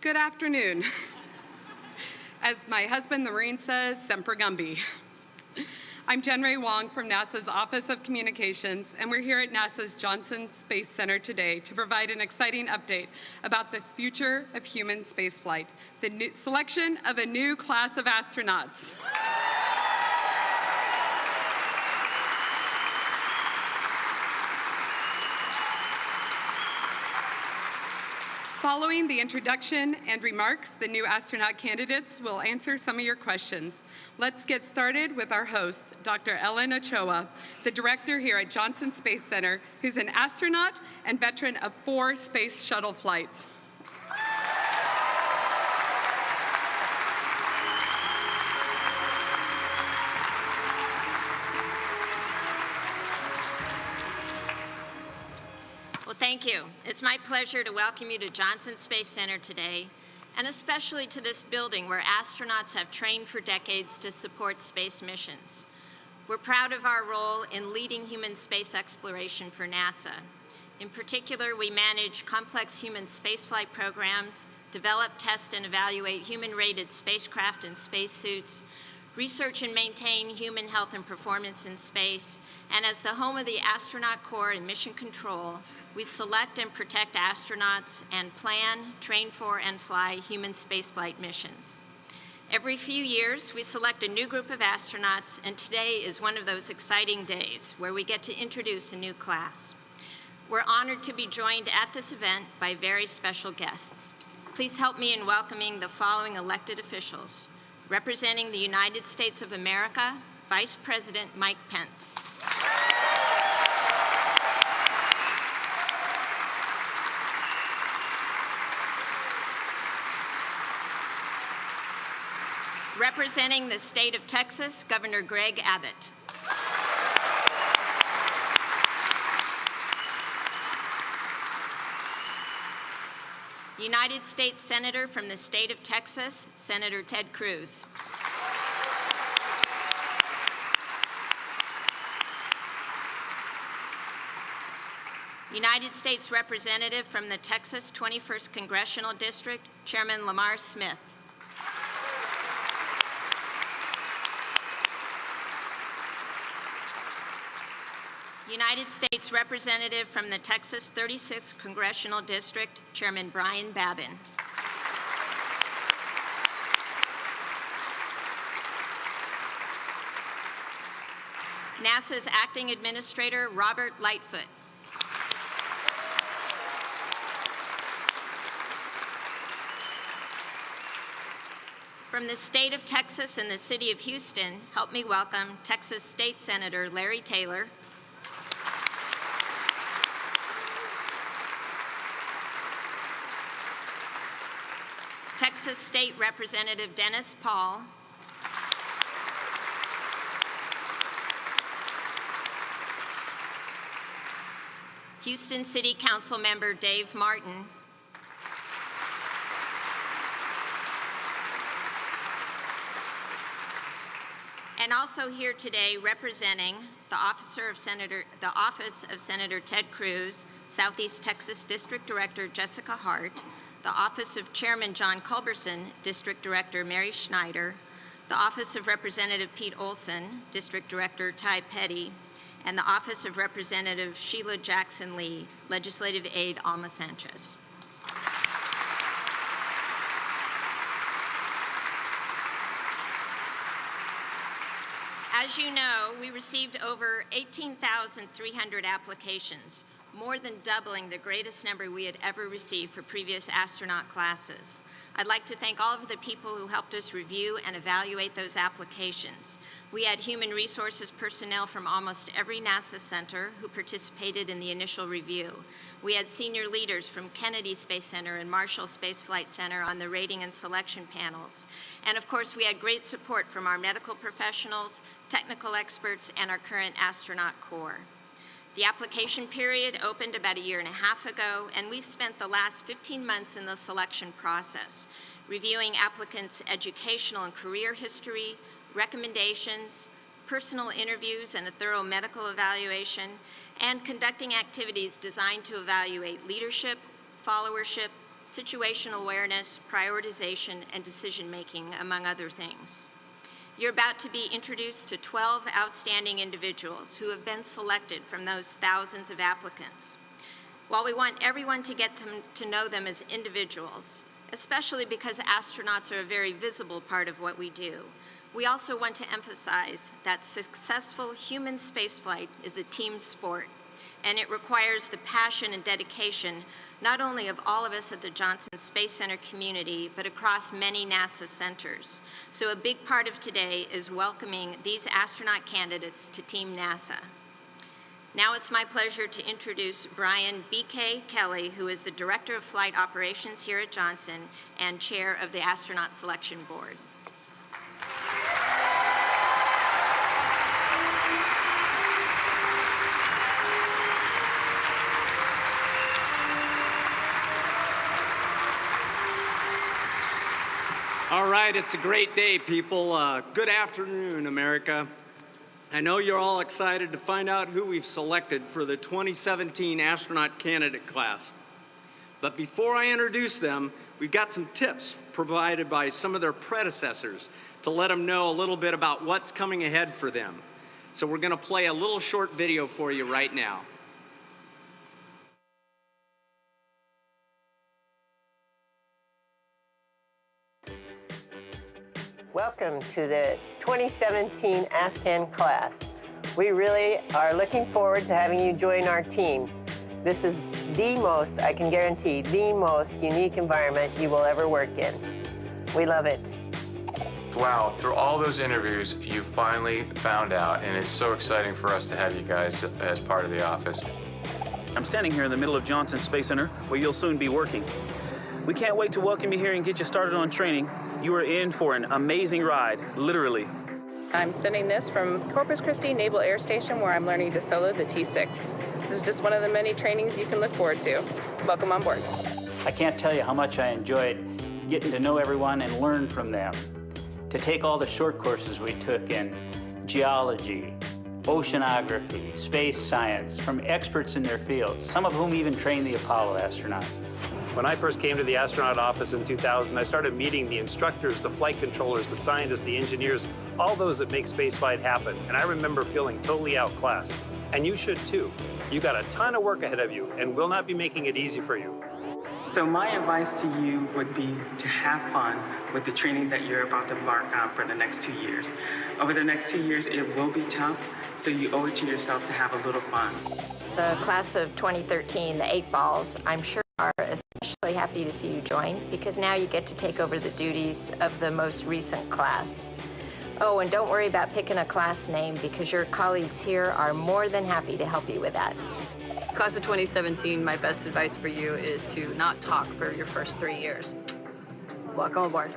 Good afternoon. As my husband, the Marine, says, Semper Gumby. I'm Jen Ray Wong from NASA's Office of Communications, and we're here at NASA's Johnson Space Center today to provide an exciting update about the future of human spaceflight, the selection of a new class of astronauts. Following the introduction and remarks, the new astronaut candidates will answer some of your questions. Let's get started with our host, Dr. Ellen Ochoa, the director here at Johnson Space Center, who's an astronaut and veteran of 4 space shuttle flights. Thank you. It's my pleasure to welcome you to Johnson Space Center today, and especially to this building where astronauts have trained for decades to support space missions. We're proud of our role in leading human space exploration for NASA. In particular, we manage complex human spaceflight programs, develop, test, and evaluate human-rated spacecraft and spacesuits, research and maintain human health and performance in space, and as the home of the Astronaut Corps and Mission Control, we select and protect astronauts and plan, train for, and fly human spaceflight missions. Every few years, we select a new group of astronauts, and today is one of those exciting days where we get to introduce a new class. We're honored to be joined at this event by very special guests. Please help me in welcoming the following elected officials. Representing the United States of America, Vice President Mike Pence. Representing the state of Texas, Governor Greg Abbott. United States Senator from the state of Texas, Senator Ted Cruz. United States Representative from the Texas 21st Congressional District, Chairman Lamar Smith. United States Representative from the Texas 36th Congressional District, Chairman Brian Babin. NASA's Acting Administrator, Robert Lightfoot. From the state of Texas and the city of Houston, help me welcome Texas State Senator Larry Taylor. Texas State Representative Dennis Paul. Houston City Council Member Dave Martin. And also here today representing the Office of Senator Ted Cruz, Southeast Texas District Director Jessica Hart, the Office of Chairman John Culberson, District Director Mary Schneider, the Office of Representative Pete Olson, District Director Ty Petty, and the Office of Representative Sheila Jackson Lee, Legislative Aide Alma Sanchez. As you know, we received over 18,300 applications, more than doubling the greatest number we had ever received for previous astronaut classes. I'd like to thank all of the people who helped us review and evaluate those applications. We had human resources personnel from almost every NASA center who participated in the initial review. We had senior leaders from Kennedy Space Center and Marshall Space Flight Center on the rating and selection panels. And of course, we had great support from our medical professionals, technical experts, and our current astronaut corps. The application period opened about 1.5 years ago, and we've spent the last 15 months in the selection process, reviewing applicants' educational and career history, recommendations, personal interviews, and a thorough medical evaluation, and conducting activities designed to evaluate leadership, followership, situational awareness, prioritization, and decision-making, among other things. You're about to be introduced to 12 outstanding individuals who have been selected from those thousands of applicants. While we want everyone to get to know them as individuals, especially because astronauts are a very visible part of what we do, we also want to emphasize that successful human spaceflight is a team sport, and it requires the passion and dedication not only of all of us at the Johnson Space Center community, but across many NASA centers. So a big part of today is welcoming these astronaut candidates to Team NASA. Now it's my pleasure to introduce Brian B.K. Kelly, who is the Director of Flight Operations here at Johnson and Chair of the Astronaut Selection Board. All right, it's a great day, people. Good afternoon, America. I know you're all excited to find out who we've selected for the 2017 astronaut candidate class. But before I introduce them, we've got some tips provided by some of their predecessors to let them know a little bit about what's coming ahead for them. So we're going to play a little short video for you right now. Welcome to the 2017 ASCAN class. We really are looking forward to having you join our team. This is the most, I can guarantee, the most unique environment you will ever work in. We love it. Wow, through all those interviews, you finally found out, and it's so exciting for us to have you guys as part of the office. I'm standing here in the middle of Johnson Space Center, where you'll soon be working. We can't wait to welcome you here and get you started on training. You are in for an amazing ride, literally. I'm sending this from Corpus Christi Naval Air Station, where I'm learning to solo the T-6. This is just one of the many trainings you can look forward to. Welcome on board. I can't tell you how much I enjoyed getting to know everyone and learn from them. To take all the short courses we took in geology, oceanography, space science, from experts in their fields, some of whom even trained the Apollo astronaut. When I first came to the astronaut office in 2000, I started meeting the instructors, the flight controllers, the scientists, the engineers, all those that make spaceflight happen. And I remember feeling totally outclassed. And you should too. You got a ton of work ahead of you, and we'll not be making it easy for you. So my advice to you would be to have fun with the training that you're about to embark on for the next 2 years. Over the next 2 years, it will be tough, so you owe it to yourself to have a little fun. The class of 2013, the 8 balls, I'm sure are especially happy to see you join, because now you get to take over the duties of the most recent class. Oh, and don't worry about picking a class name, because your colleagues here are more than happy to help you with that. Class of 2017, my best advice for you is to not talk for your first 3 years. Welcome aboard.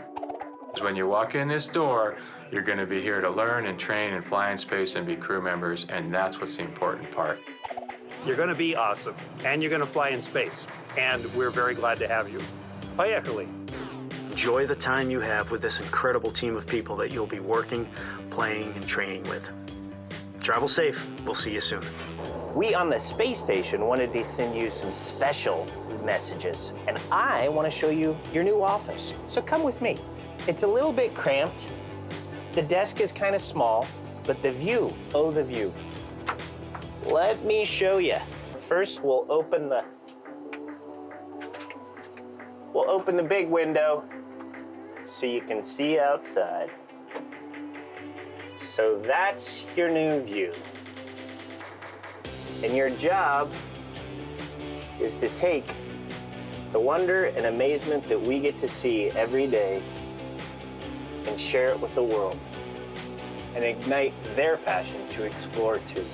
When you walk in this door, you're going to be here to learn and train and fly in space and be crew members, and that's what's the important part. You're going to be awesome, and you're going to fly in space. And we're very glad to have you. Hayekali. Enjoy the time you have with this incredible team of people that you'll be working, playing, and training with. Travel safe. We'll see you soon. We on the space station wanted to send you some special messages, and I want to show you your new office. So come with me. It's a little bit cramped. The desk is kind of small, but the view, oh, the view. Let me show you. First, we'll open the big window so you can see outside. So that's your new view. And your job is to take the wonder and amazement that we get to see every day and share it with the world and ignite their passion to explore too.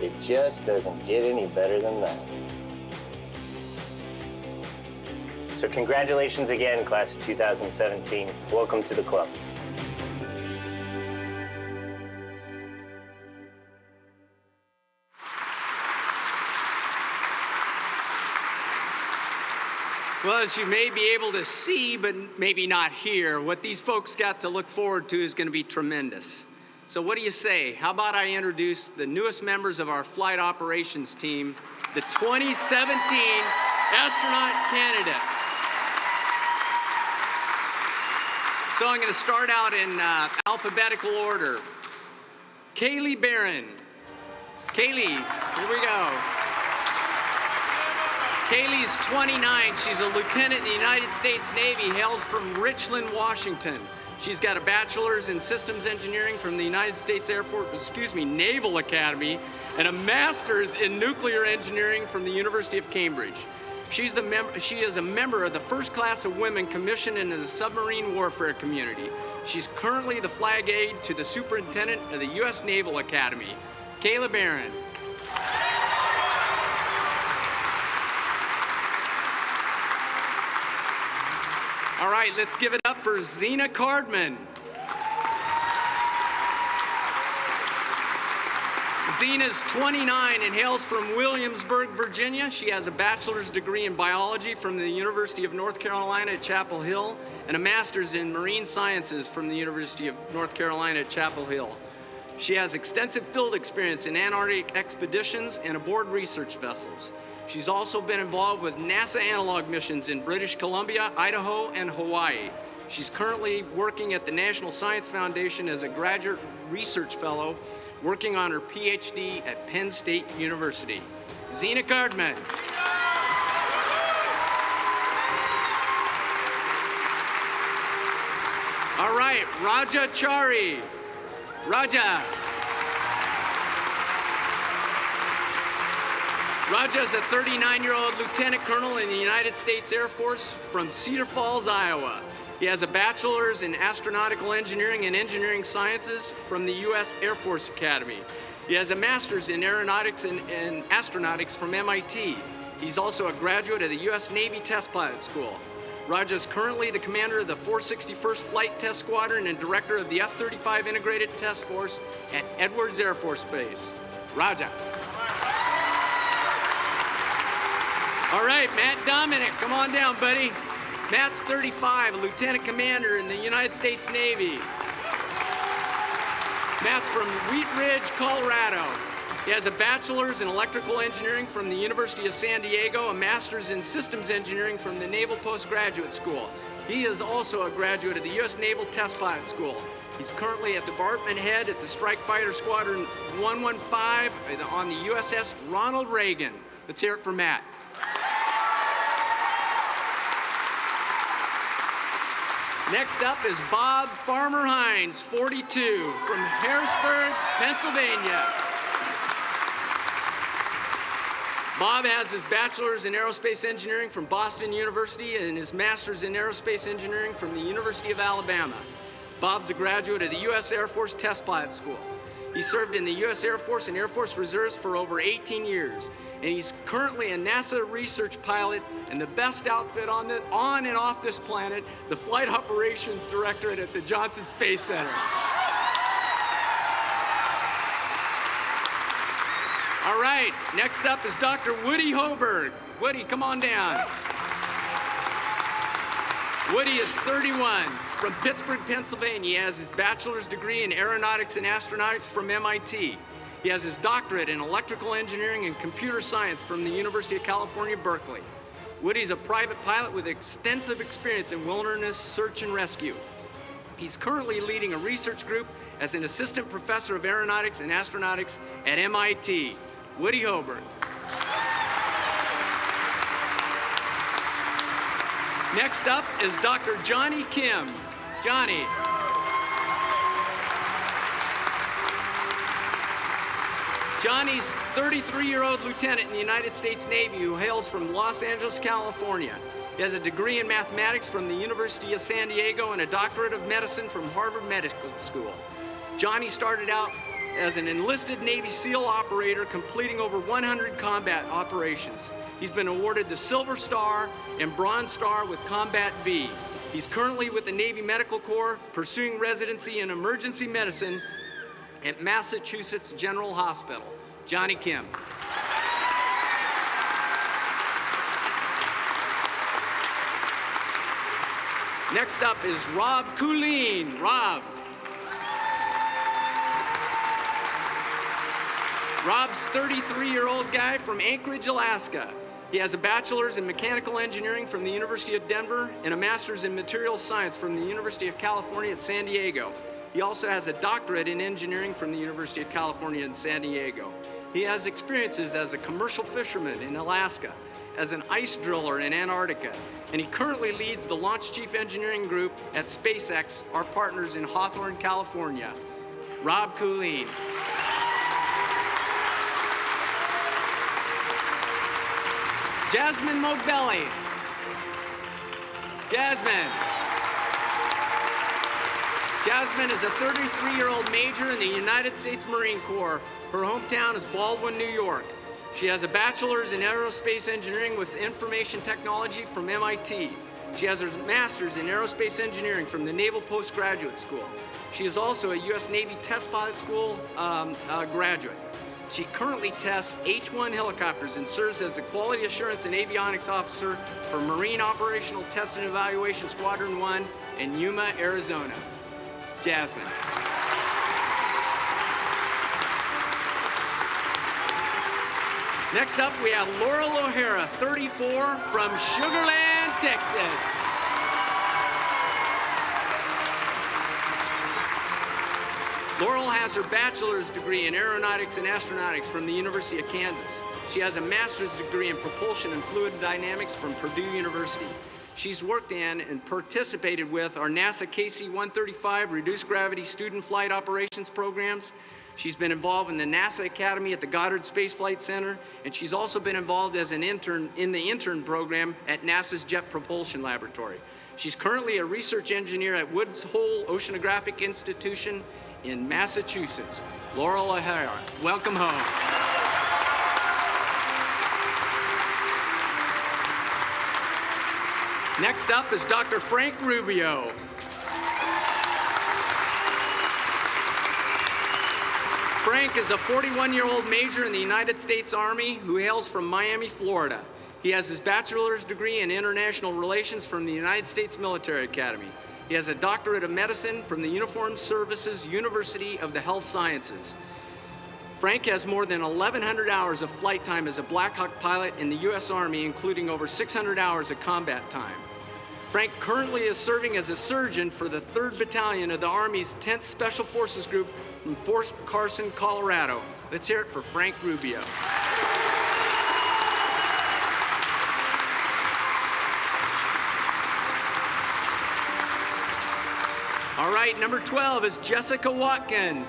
It just doesn't get any better than that. So congratulations again, class of 2017. Welcome to the club. Well, as you may be able to see, but maybe not hear, what these folks got to look forward to is going to be tremendous. So what do you say? How about I introduce the newest members of our flight operations team, the 2017 astronaut candidates. So I'm going to start out in alphabetical order. Kaylee Barron. Kaylee, here we go. Kaylee's 29. She's a lieutenant in the United States Navy, hails from Richland, Washington. She's got a bachelor's in systems engineering from the United States Naval Academy, and a master's in nuclear engineering from the University of Cambridge. She is a member of the first class of women commissioned into the submarine warfare community. She's currently the flag aide to the superintendent of the U.S. Naval Academy. Kayla Barron. All right, let's give it up for Zena Cardman. Zena's 29 and hails from Williamsburg, Virginia. She has a bachelor's degree in biology from the University of North Carolina at Chapel Hill and a master's in marine sciences from the University of North Carolina at Chapel Hill. She has extensive field experience in Antarctic expeditions and aboard research vessels. She's also been involved with NASA analog missions in British Columbia, Idaho, and Hawaii. She's currently working at the National Science Foundation as a graduate research fellow, working on her PhD at Penn State University. Zena Cardman. All right, Raja Chari. Raja. Raja is a 39-year-old lieutenant colonel in the United States Air Force from Cedar Falls, Iowa. He has a bachelor's in astronautical engineering and engineering sciences from the U.S. Air Force Academy. He has a master's in aeronautics and astronautics from MIT. He's also a graduate of the U.S. Navy Test Pilot School. Raja is currently the commander of the 461st Flight Test Squadron and director of the F-35 Integrated Test Force at Edwards Air Force Base. Raja. All right, Matt Dominic, come on down, buddy. Matt's 35, a lieutenant commander in the United States Navy. Matt's from Wheat Ridge, Colorado. He has a bachelor's in electrical engineering from the University of San Diego, a master's in systems engineering from the Naval Postgraduate School. He is also a graduate of the U.S. Naval Test Pilot School. He's currently a department head at the Strike Fighter Squadron 115 on the USS Ronald Reagan. Let's hear it for Matt. Next up is Bob Farmer Hines, 42, from Harrisburg, Pennsylvania. Bob has his bachelor's in aerospace engineering from Boston University and his master's in aerospace engineering from the University of Alabama. Bob's a graduate of the U.S. Air Force Test Pilot School. He served in the U.S. Air Force and Air Force Reserves for over 18 years. And he's currently a NASA research pilot and the best outfit on and off this planet, the Flight Operations Directorate at the Johnson Space Center. All right, next up is Dr. Woody Hoberg. Woody, come on down. Woody is 31, from Pittsburgh, Pennsylvania. He has his bachelor's degree in aeronautics and astronautics from MIT. He has his doctorate in electrical engineering and computer science from the University of California, Berkeley. Woody's a private pilot with extensive experience in wilderness search and rescue. He's currently leading a research group as an assistant professor of aeronautics and astronautics at MIT. Woody Hoberg. Next up is Dr. Johnny Kim. Johnny. Johnny's 33-year-old lieutenant in the United States Navy who hails from Los Angeles, California. He has a degree in mathematics from the University of San Diego and a doctorate of medicine from Harvard Medical School. Johnny started out as an enlisted Navy SEAL operator, completing over 100 combat operations. He's been awarded the Silver Star and Bronze Star with Combat V. He's currently with the Navy Medical Corps, pursuing residency in emergency medicine at Massachusetts General Hospital. Johnny Kim. Next up is Rob Coolene. Rob. Rob's 33-year-old guy from Anchorage, Alaska. He has a bachelor's in mechanical engineering from the University of Denver and a master's in materials science from the University of California at San Diego. He also has a doctorate in engineering from the University of California in San Diego. He has experiences as a commercial fisherman in Alaska, as an ice driller in Antarctica, and he currently leads the Launch Chief Engineering Group at SpaceX, our partners in Hawthorne, California. Rob Coolene. Jasmine Mogbelli. Jasmine is a 33-year-old major in the United States Marine Corps. Her hometown is Baldwin, New York. She has a bachelor's in aerospace engineering with information technology from MIT. She has her master's in aerospace engineering from the Naval Postgraduate School. She is also a U.S. Navy Test Pilot School graduate. She currently tests H-1 helicopters and serves as the Quality Assurance and Avionics Officer for Marine Operational Test and Evaluation Squadron 1 in Yuma, Arizona. Jasmine. Next up, we have Laurel O'Hara, 34, from Sugar Land, Texas. Laurel has her bachelor's degree in aeronautics and astronautics from the University of Kansas. She has a master's degree in propulsion and fluid dynamics from Purdue University. She's worked in and participated with our NASA KC-135 reduced gravity student flight operations programs. She's been involved in the NASA Academy at the Goddard Space Flight Center, and she's also been involved as an intern in the intern program at NASA's Jet Propulsion Laboratory. She's currently a research engineer at Woods Hole Oceanographic Institution in Massachusetts. Laurel O'Hara, welcome home. Next up is Dr. Frank Rubio. Frank is a 41-year-old major in the United States Army who hails from Miami, Florida. He has his bachelor's degree in international relations from the United States Military Academy. He has a doctorate of medicine from the Uniformed Services University of the Health Sciences. Frank has more than 1,100 hours of flight time as a Black Hawk pilot in the U.S. Army, including over 600 hours of combat time. Frank currently is serving as a surgeon for the 3rd Battalion of the Army's 10th Special Forces Group from Fort Carson, Colorado. Let's hear it for Frank Rubio. All right, number 12 is Jessica Watkins.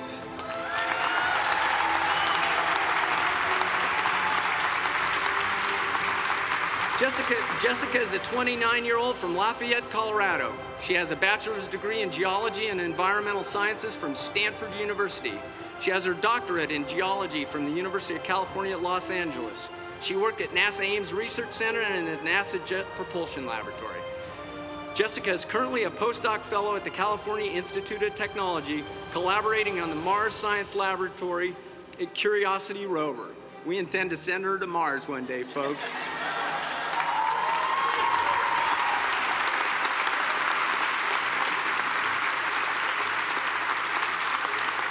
Jessica is a 29-year-old from Lafayette, Colorado. She has a bachelor's degree in geology and environmental sciences from Stanford University. She has her doctorate in geology from the University of California at Los Angeles. She worked at NASA Ames Research Center and at NASA Jet Propulsion Laboratory. Jessica is currently a postdoc fellow at the California Institute of Technology, collaborating on the Mars Science Laboratory at Curiosity rover. We intend to send her to Mars one day, folks.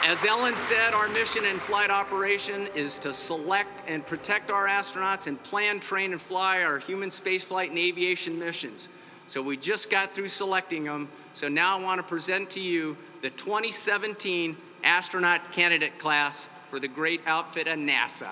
As Ellen said, our mission in flight operation is to select and protect our astronauts and plan, train, and fly our human spaceflight and aviation missions. So we just got through selecting them. So now I want to present to you the 2017 astronaut candidate class for the great outfit of NASA.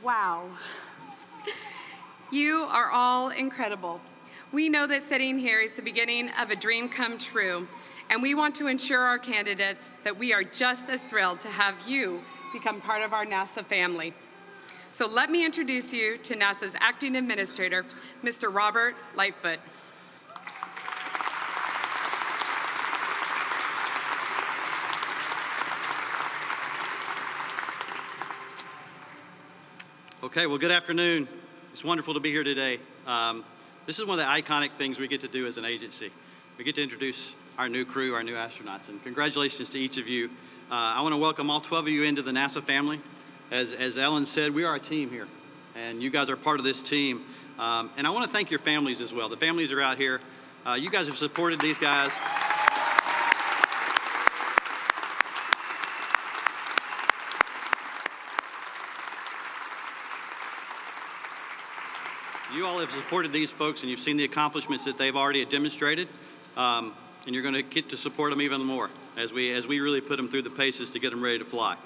Wow. You are all incredible. We know that sitting here is the beginning of a dream come true, and we want to ensure our candidates that we are just as thrilled to have you become part of our NASA family. So let me introduce you to NASA's acting administrator, Mr. Robert Lightfoot. Okay, well, good afternoon. It's wonderful to be here today. This is one of the iconic things we get to do as an agency. We get to introduce our new crew, our new astronauts, and congratulations to each of you. I want to welcome all 12 of you into the NASA family. As Ellen said, we are a team here, and you guys are part of this team. And I want to thank your families as well. The families are out here. You guys have supported these guys. You all have supported these folks, and you've seen the accomplishments that they've already demonstrated, and you're going to get to support them even more as we really put them through the paces to get them ready to fly.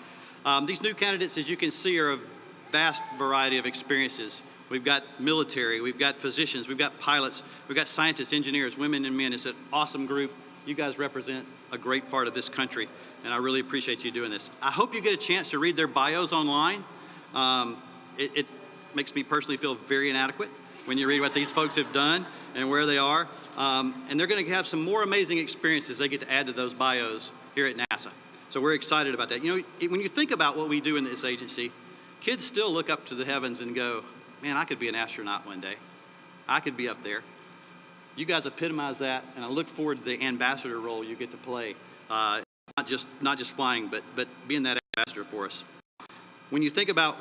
These new candidates, as you can see, are a vast variety of experiences. We've got military, we've got physicians, we've got pilots, we've got scientists, engineers, women and men. It's an awesome group. You guys represent a great part of this country, and I really appreciate you doing this. I hope you get a chance to read their bios online. It makes me personally feel very inadequate when you read what these folks have done and where they are. And they're going to have some more amazing experiences they get to add to those bios here at NASA. So we're excited about that. You know, when you think about what we do in this agency, kids still look up to the heavens and go, man, I could be an astronaut one day. I could be up there. You guys epitomize that, and I look forward to the ambassador role you get to play. Not just flying, but being that ambassador for us. When you think about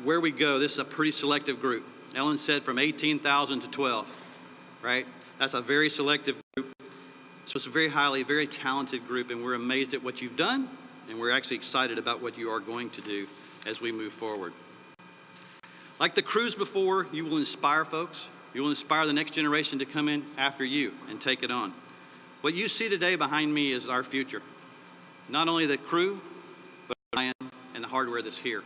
where we go, this is a pretty selective group. Ellen said from 18,000 to 12, right? That's a very selective group. So it's a very talented group, and we're amazed at what you've done, and we're actually excited about what you are going to do as we move forward. Like the crews before, you will inspire folks. You will inspire the next generation to come in after you and take it on. What you see today behind me is our future. Not only the crew, but Orion and the hardware that's here.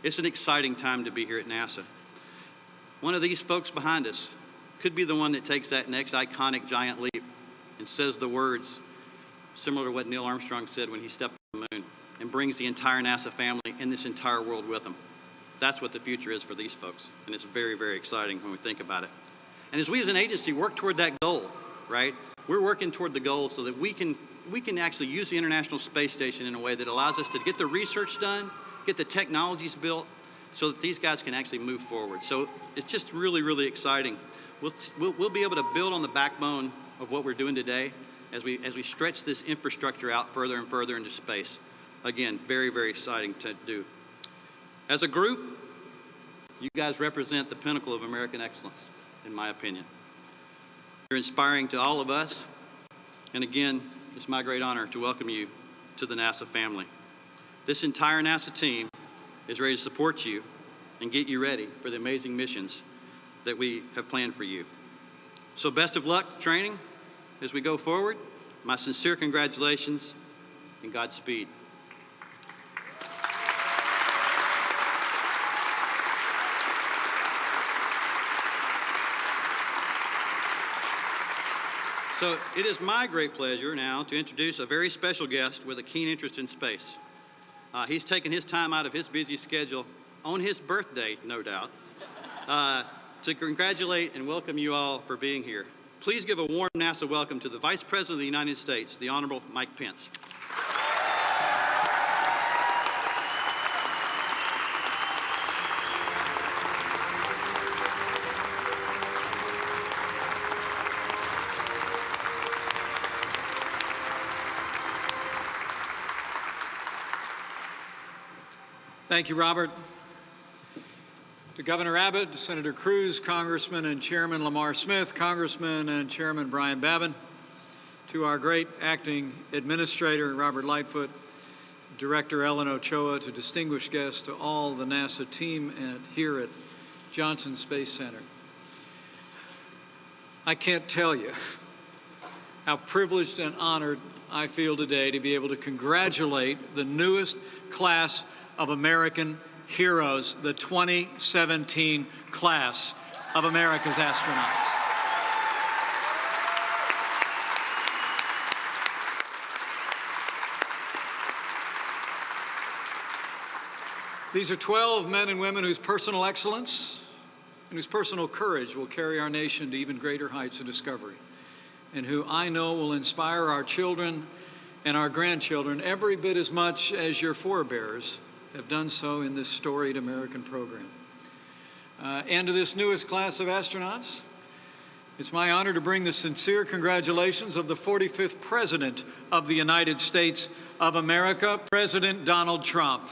It's an exciting time to be here at NASA. One of these folks behind us could be the one that takes that next iconic giant leap and says the words similar to what Neil Armstrong said when he stepped on the moon, and brings the entire NASA family and this entire world with him. That's what the future is for these folks, and it's very, very exciting when we think about it. And as we as an agency work toward that goal, right, we're working toward the goal so that we can actually use the International Space Station in a way that allows us to get the research done, get the technologies built, so that these guys can actually move forward. So it's just really, really exciting. We'll be able to build on the backbone of what we're doing today as we stretch this infrastructure out further and further into space. Again, very, very exciting to do. As a group, you guys represent the pinnacle of American excellence, in my opinion. You're inspiring to all of us, and again, it's my great honor to welcome you to the NASA family. This entire NASA team is ready to support you and get you ready for the amazing missions that we have planned for you. So best of luck training as we go forward. My sincere congratulations and Godspeed. So it is my great pleasure now to introduce a very special guest with a keen interest in space. He's taken his time out of his busy schedule on his birthday, no doubt, to congratulate and welcome you all for being here. Please give a warm NASA welcome to the Vice President of the United States, the Honorable Mike Pence. Thank you, Robert. To Governor Abbott, to Senator Cruz, Congressman and Chairman Lamar Smith, Congressman and Chairman Brian Babin, to our great acting administrator, Robert Lightfoot, Director Ellen Ochoa, to distinguished guests, to all the NASA team here at Johnson Space Center. I can't tell you how privileged and honored I feel today to be able to congratulate the newest class of American heroes, the 2017 class of America's astronauts. These are 12 men and women whose personal excellence and whose personal courage will carry our nation to even greater heights of discovery, and who I know will inspire our children and our grandchildren every bit as much as your forebears have done so in this storied American program. and to this newest class of astronauts, it's my honor to bring the sincere congratulations of the 45th President of the United States of America, President Donald Trump.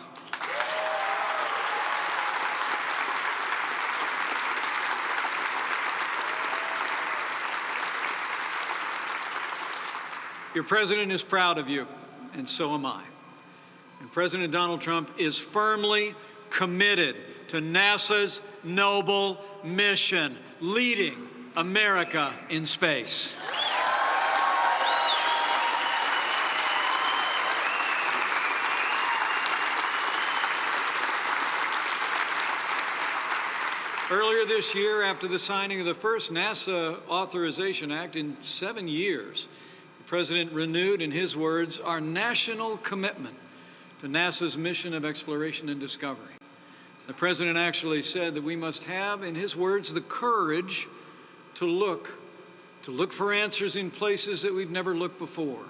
Your president is proud of you, and so am I. And President Donald Trump is firmly committed to NASA's noble mission, leading America in space. Earlier this year, after the signing of the first NASA Authorization Act in 7 years, the President renewed, in his words, our national commitment to NASA's mission of exploration and discovery. The President actually said that we must have, in his words, the courage to look for answers in places that we've never looked before,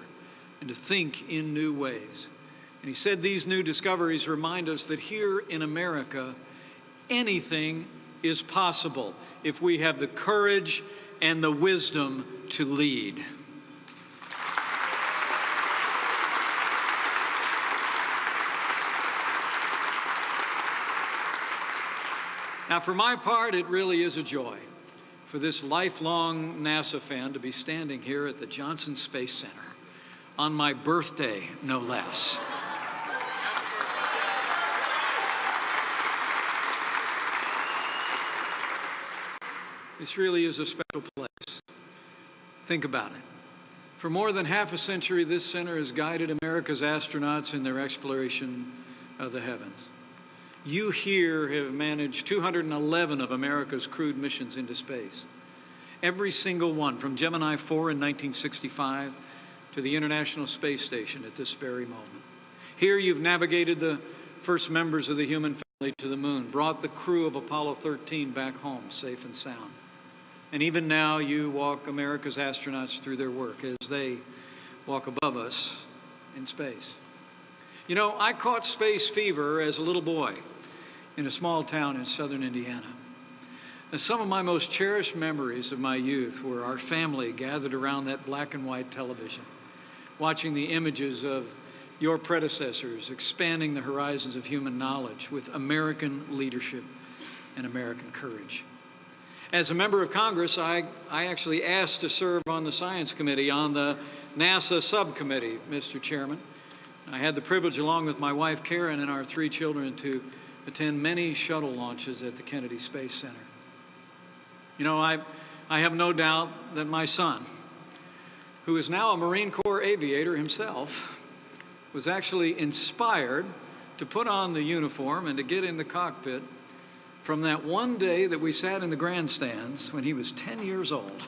and to think in new ways. And he said these new discoveries remind us that here in America, anything is possible if we have the courage and the wisdom to lead. Now, for my part, it really is a joy for this lifelong NASA fan to be standing here at the Johnson Space Center on my birthday, no less. This really is a special place. Think about it. For more than half a century, this center has guided America's astronauts in their exploration of the heavens. You here have managed 211 of America's crewed missions into space. Every single one, from Gemini 4 in 1965 to the International Space Station at this very moment. Here you've navigated the first members of the human family to the moon, brought the crew of Apollo 13 back home safe and sound. And even now you walk America's astronauts through their work as they walk above us in space. You know, I caught space fever as a little boy in a small town in southern Indiana. And some of my most cherished memories of my youth were our family gathered around that black and white television, watching the images of your predecessors expanding the horizons of human knowledge with American leadership and American courage. As a member of Congress, I actually asked to serve on the Science Committee on the NASA subcommittee, Mr. Chairman. I had the privilege, along with my wife Karen and our 3 children, to attend many shuttle launches at the Kennedy Space Center. You know, I have no doubt that my son, who is now a Marine Corps aviator himself, was actually inspired to put on the uniform and to get in the cockpit from that one day that we sat in the grandstands when he was 10 years old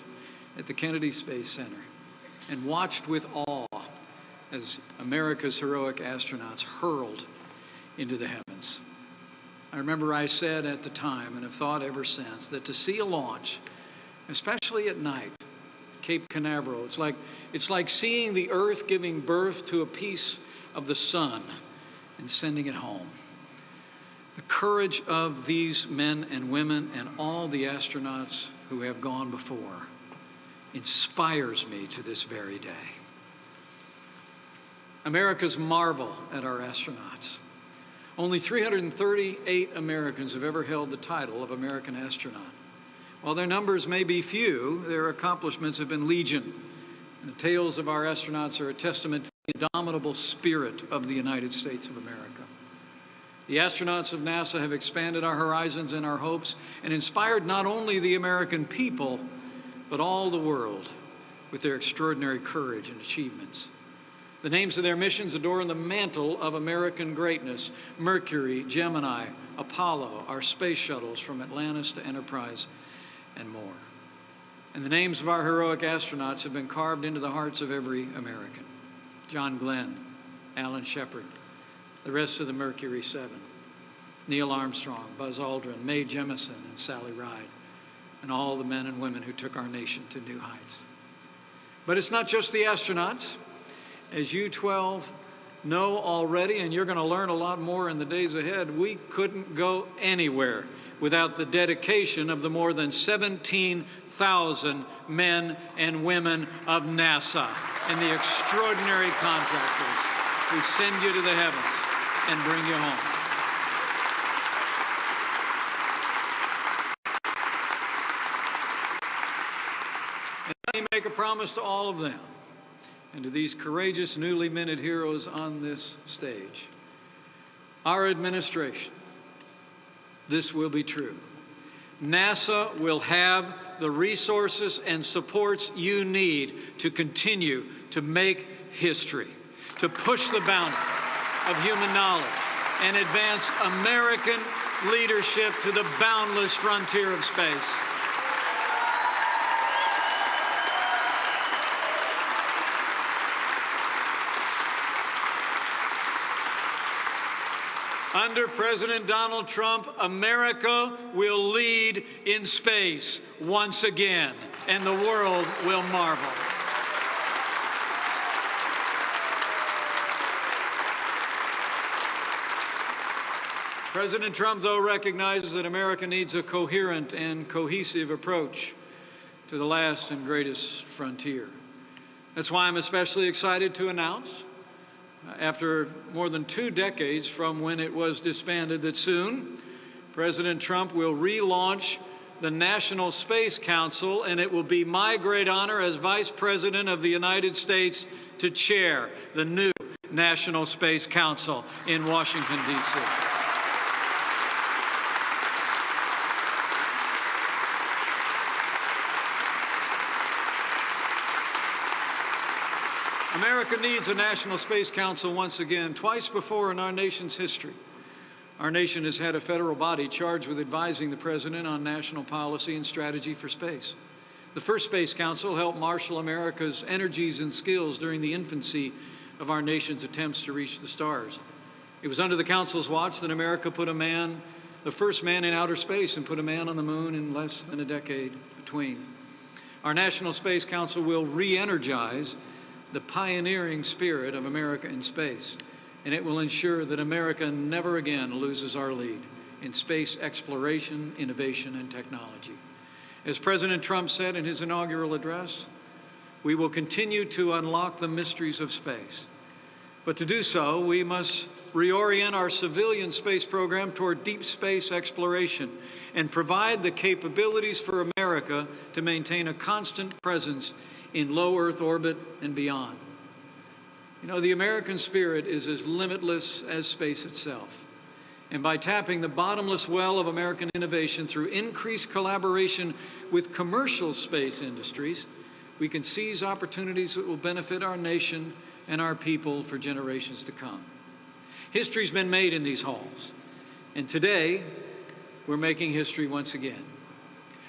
at the Kennedy Space Center and watched with awe as America's heroic astronauts hurled into the heavens. I remember I said at the time, and have thought ever since, that to see a launch, especially at night, Cape Canaveral, it's like seeing the Earth giving birth to a piece of the sun and sending it home. The courage of these men and women and all the astronauts who have gone before inspires me to this very day. America's marvel at our astronauts. Only 338 Americans have ever held the title of American astronaut. While their numbers may be few, their accomplishments have been legion. And the tales of our astronauts are a testament to the indomitable spirit of the United States of America. The astronauts of NASA have expanded our horizons and our hopes and inspired not only the American people, but all the world with their extraordinary courage and achievements. The names of their missions adorn the mantle of American greatness: Mercury, Gemini, Apollo, our space shuttles from Atlantis to Enterprise, and more. And the names of our heroic astronauts have been carved into the hearts of every American: John Glenn, Alan Shepard, the rest of the Mercury 7, Neil Armstrong, Buzz Aldrin, Mae Jemison, and Sally Ride, and all the men and women who took our nation to new heights. But it's not just the astronauts. As you 12 know already, and you're going to learn a lot more in the days ahead, we couldn't go anywhere without the dedication of the more than 17,000 men and women of NASA and the extraordinary contractors who send you to the heavens and bring you home. And let me make a promise to all of them and to these courageous, newly minted heroes on this stage. Our administration, this will be true. NASA will have the resources and supports you need to continue to make history, to push the boundaries of human knowledge and advance American leadership to the boundless frontier of space. Under President Donald Trump, America will lead in space once again, and the world will marvel. President Trump, though, recognizes that America needs a coherent and cohesive approach to the last and greatest frontier. That's why I'm especially excited to announce, after more than 2 decades from when it was disbanded, that soon President Trump will relaunch the National Space Council, and it will be my great honor as Vice President of the United States to chair the new National Space Council in Washington, D.C. America needs a National Space Council once again. Twice before in our nation's history, our nation has had a federal body charged with advising the President on national policy and strategy for space. The first Space Council helped marshal America's energies and skills during the infancy of our nation's attempts to reach the stars. It was under the Council's watch that America put the first man in outer space, and put a man on the moon in less than a decade between. Our National Space Council will re-energize the pioneering spirit of America in space, and it will ensure that America never again loses our lead in space exploration, innovation, and technology. As President Trump said in his inaugural address, we will continue to unlock the mysteries of space. But to do so, we must reorient our civilian space program toward deep space exploration and provide the capabilities for America to maintain a constant presence in low Earth orbit and beyond. You know, the American spirit is as limitless as space itself. And by tapping the bottomless well of American innovation through increased collaboration with commercial space industries, we can seize opportunities that will benefit our nation and our people for generations to come. History's been made in these halls, and today we're making history once again.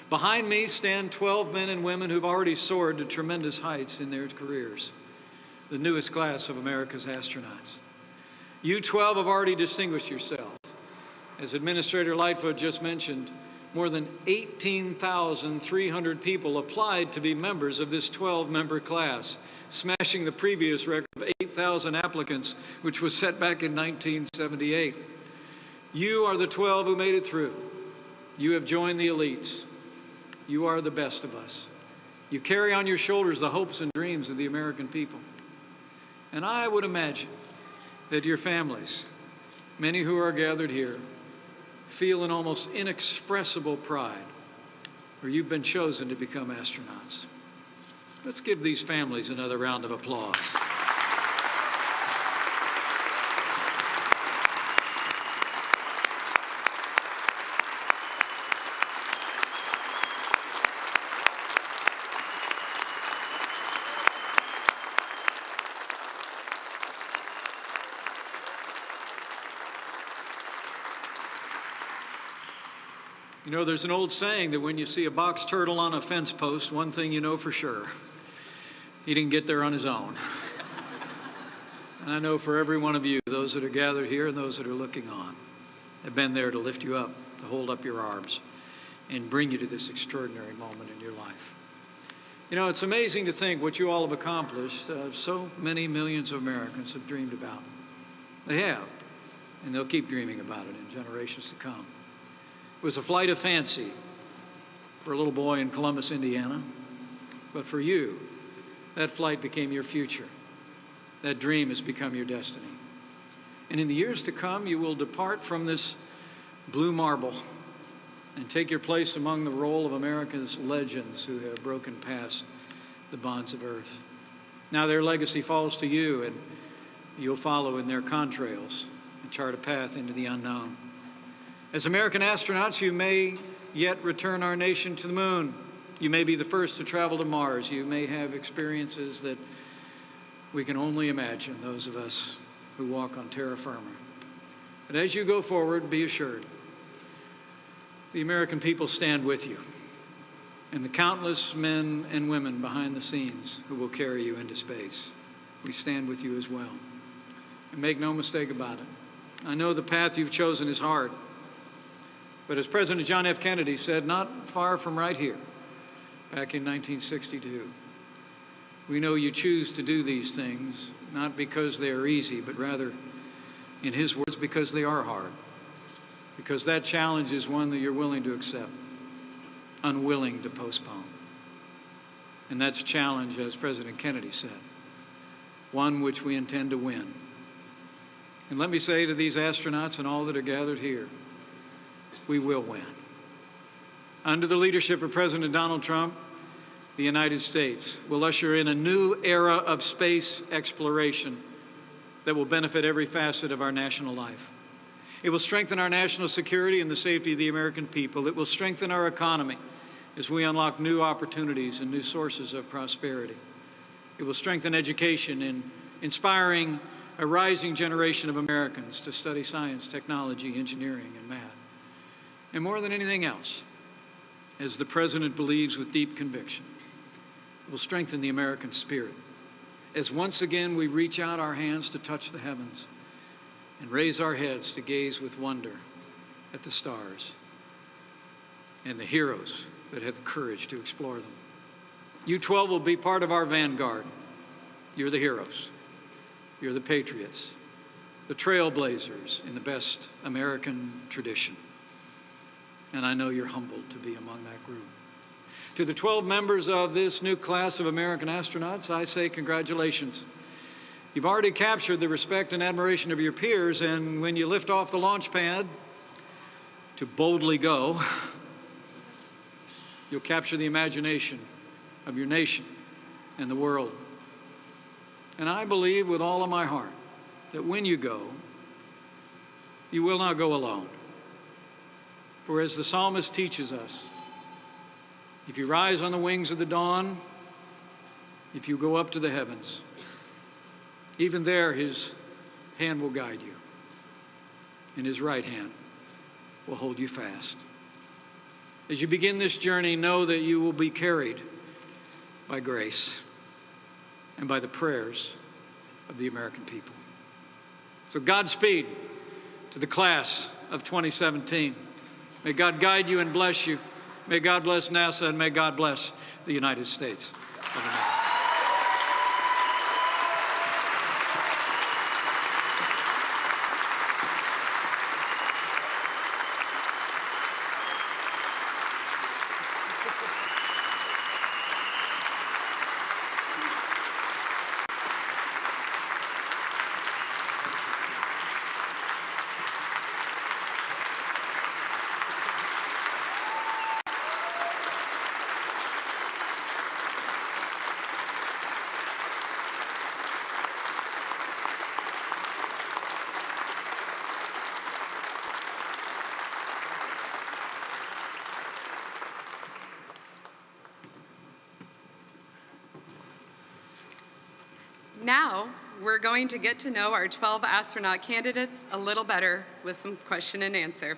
Behind me stand 12 men and women who've already soared to tremendous heights in their careers, the newest class of America's astronauts. You 12 have already distinguished yourself. As Administrator Lightfoot just mentioned, more than 18,300 people applied to be members of this 12-member class, smashing the previous record of 8,000 applicants, which was set back in 1978. You are the 12 who made it through. You have joined the elites. You are the best of us. You carry on your shoulders the hopes and dreams of the American people. And I would imagine that your families, many who are gathered here, feel an almost inexpressible pride, for you've been chosen to become astronauts. Let's give these families another round of applause. You know, there's an old saying that when you see a box turtle on a fence post, one thing you know for sure: he didn't get there on his own. And I know for every one of you, those that are gathered here and those that are looking on, have been there to lift you up, to hold up your arms, and bring you to this extraordinary moment in your life. You know, it's amazing to think what you all have accomplished, so many millions of Americans have dreamed about. They have, and they'll keep dreaming about it in generations to come. It was a flight of fancy for a little boy in Columbus, Indiana, but for you, that flight became your future. That dream has become your destiny. And in the years to come, you will depart from this blue marble and take your place among the roll of America's legends who have broken past the bonds of earth. Now their legacy falls to you, and you'll follow in their contrails and chart a path into the unknown. As American astronauts, you may yet return our nation to the moon. You may be the first to travel to Mars. You may have experiences that we can only imagine, those of us who walk on terra firma. But as you go forward, be assured, the American people stand with you, and the countless men and women behind the scenes who will carry you into space. We stand with you as well. And make no mistake about it, I know the path you've chosen is hard, but as President John F. Kennedy said, not far from right here, back in 1962, we know you choose to do these things not because they are easy, but rather, in his words, because they are hard. Because that challenge is one that you're willing to accept, unwilling to postpone. And that's a challenge, as President Kennedy said, one which we intend to win. And let me say to these astronauts and all that are gathered here, we will win. Under the leadership of President Donald Trump, the United States will usher in a new era of space exploration that will benefit every facet of our national life. It will strengthen our national security and the safety of the American people. It will strengthen our economy as we unlock new opportunities and new sources of prosperity. It will strengthen education in inspiring a rising generation of Americans to study science, technology, engineering, and math. And more than anything else, as the President believes with deep conviction, it will strengthen the American spirit as once again we reach out our hands to touch the heavens and raise our heads to gaze with wonder at the stars and the heroes that have the courage to explore them. You 12 will be part of our vanguard. You're the heroes. You're the patriots, the trailblazers in the best American tradition. And I know you're humbled to be among that group. To the 12 members of this new class of American astronauts, I say congratulations. You've already captured the respect and admiration of your peers, and when you lift off the launch pad to boldly go, you'll capture the imagination of your nation and the world. And I believe with all of my heart that when you go, you will not go alone. For as the psalmist teaches us, if you rise on the wings of the dawn, if you go up to the heavens, even there his hand will guide you, and his right hand will hold you fast. As you begin this journey, know that you will be carried by grace and by the prayers of the American people. So Godspeed to the class of 2017. May God guide you and bless you. May God bless NASA, and may God bless the United States of America. Now, we're going to get to know our 12 astronaut candidates a little better with some question and answer.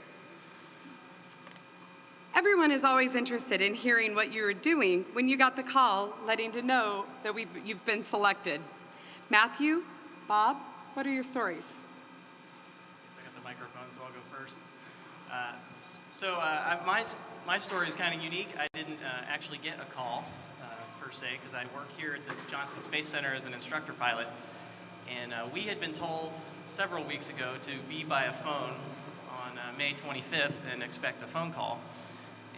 Everyone is always interested in hearing what you were doing when you got the call letting to know that you've been selected. Matthew, Bob, what are your stories? I got the microphone, so I'll go first. My story is kind of unique. I didn't actually get a call per se, because I work here at the Johnson Space Center as an instructor pilot, and we had been told several weeks ago to be by a phone on May 25th and expect a phone call.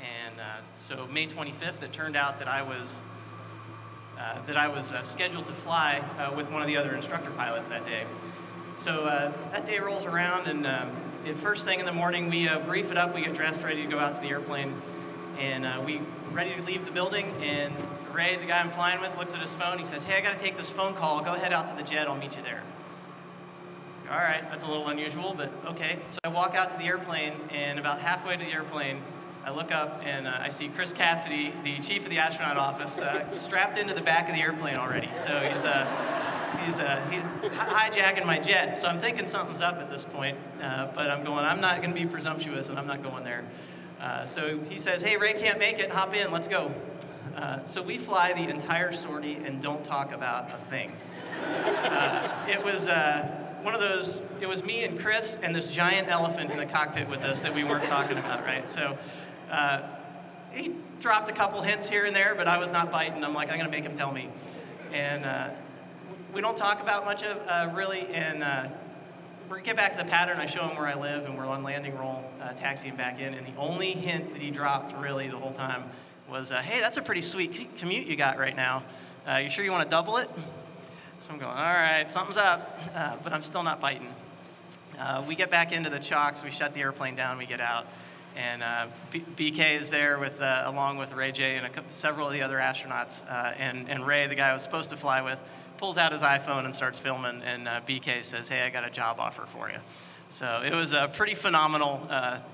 And so May 25th, it turned out that I was scheduled to fly with one of the other instructor pilots that day. So that day rolls around, and first thing in the morning, we brief it up, we get dressed, ready to go out to the airplane, and we ready to leave the building, and Ray, the guy I'm flying with, looks at his phone, he says, "Hey, I gotta take this phone call, go head out to the jet, I'll meet you there." All right, that's a little unusual, but okay. So I walk out to the airplane, and about halfway to the airplane, I look up and I see Chris Cassidy, the chief of the astronaut office, strapped into the back of the airplane already. So he's hijacking my jet. So I'm thinking something's up at this point, but I'm not going to be presumptuous, and I'm not going there. So he says, "Hey, Ray can't make it. Hop in. Let's go." So we fly the entire sortie and don't talk about a thing. It was one of those, it was me and Chris and this giant elephant in the cockpit with us that we weren't talking about, right? So he dropped a couple hints here and there, but I was not biting. I'm like, I'm gonna make him tell me. And we don't talk about much of really, and we get back to the pattern. I show him where I live, and we're on landing roll, taxiing back in, and the only hint that he dropped really the whole time was, "Hey, that's a pretty sweet commute you got right now. You sure you want to double it?" So I'm going, all right, something's up, but I'm still not biting. We get back into the chocks, we shut the airplane down, we get out, and BK is there with, along with Ray J and several of the other astronauts, and Ray, the guy I was supposed to fly with, pulls out his iPhone and starts filming, and BK says, "Hey, I got a job offer for you." So it was a pretty phenomenal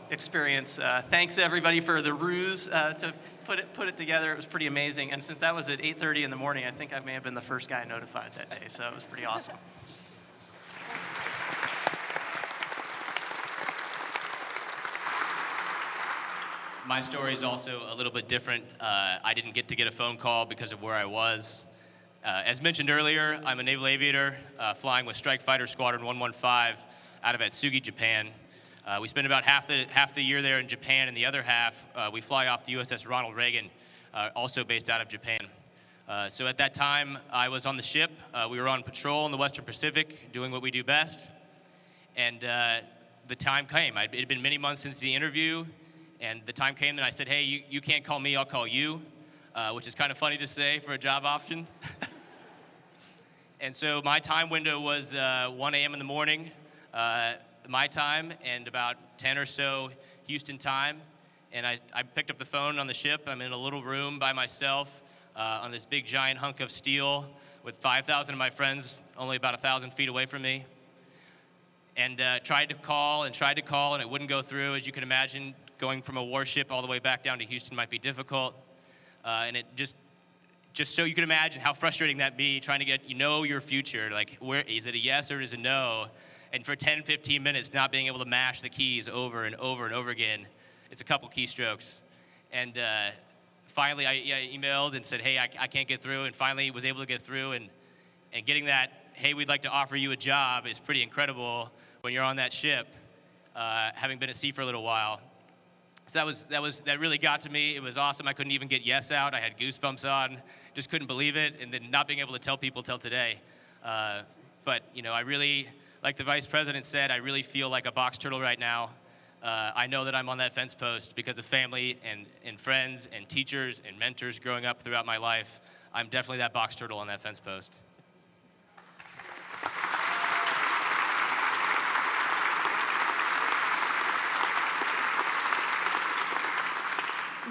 experience. Thanks everybody for the ruse to put it together. It was pretty amazing. And since that was at 8:30 in the morning, I think I may have been the first guy notified that day. So it was pretty awesome. My story is also a little bit different. I didn't get to get a phone call because of where I was. As mentioned earlier, I'm a naval aviator flying with Strike Fighter Squadron 115 out of Atsugi, Japan. We spend about half the year there in Japan, and the other half we fly off the USS Ronald Reagan, also based out of Japan. So at that time, I was on the ship. We were on patrol in the Western Pacific, doing what we do best. And the time came. It had been many months since the interview, and the time came that I said, "Hey, you can't call me, I'll call you," which is kind of funny to say for a job option. And so my time window was 1 a.m. in the morning, my time, and about 10 or so Houston time. And I picked up the phone on the ship. I'm in a little room by myself on this big giant hunk of steel with 5,000 of my friends only about 1,000 feet away from me. And tried to call, and it wouldn't go through. As you can imagine, going from a warship all the way back down to Houston might be difficult. And it just so you can imagine how frustrating that'd be, trying to get, your future. Like, where is it a yes or is it a no? And for 10, 15 minutes, not being able to mash the keys over and over and over again. It's a couple keystrokes. And finally, I emailed and said, "Hey, I can't get through," and finally was able to get through. And getting that, "Hey, we'd like to offer you a job," is pretty incredible when you're on that ship, having been at sea for a little while. So that really got to me. It was awesome. I couldn't even get yes out. I had goosebumps on, just couldn't believe it, and then not being able to tell people till today. But I really, like the vice president said, I really feel like a box turtle right now. I know that I'm on that fence post because of family and friends and teachers and mentors growing up throughout my life. I'm definitely that box turtle on that fence post.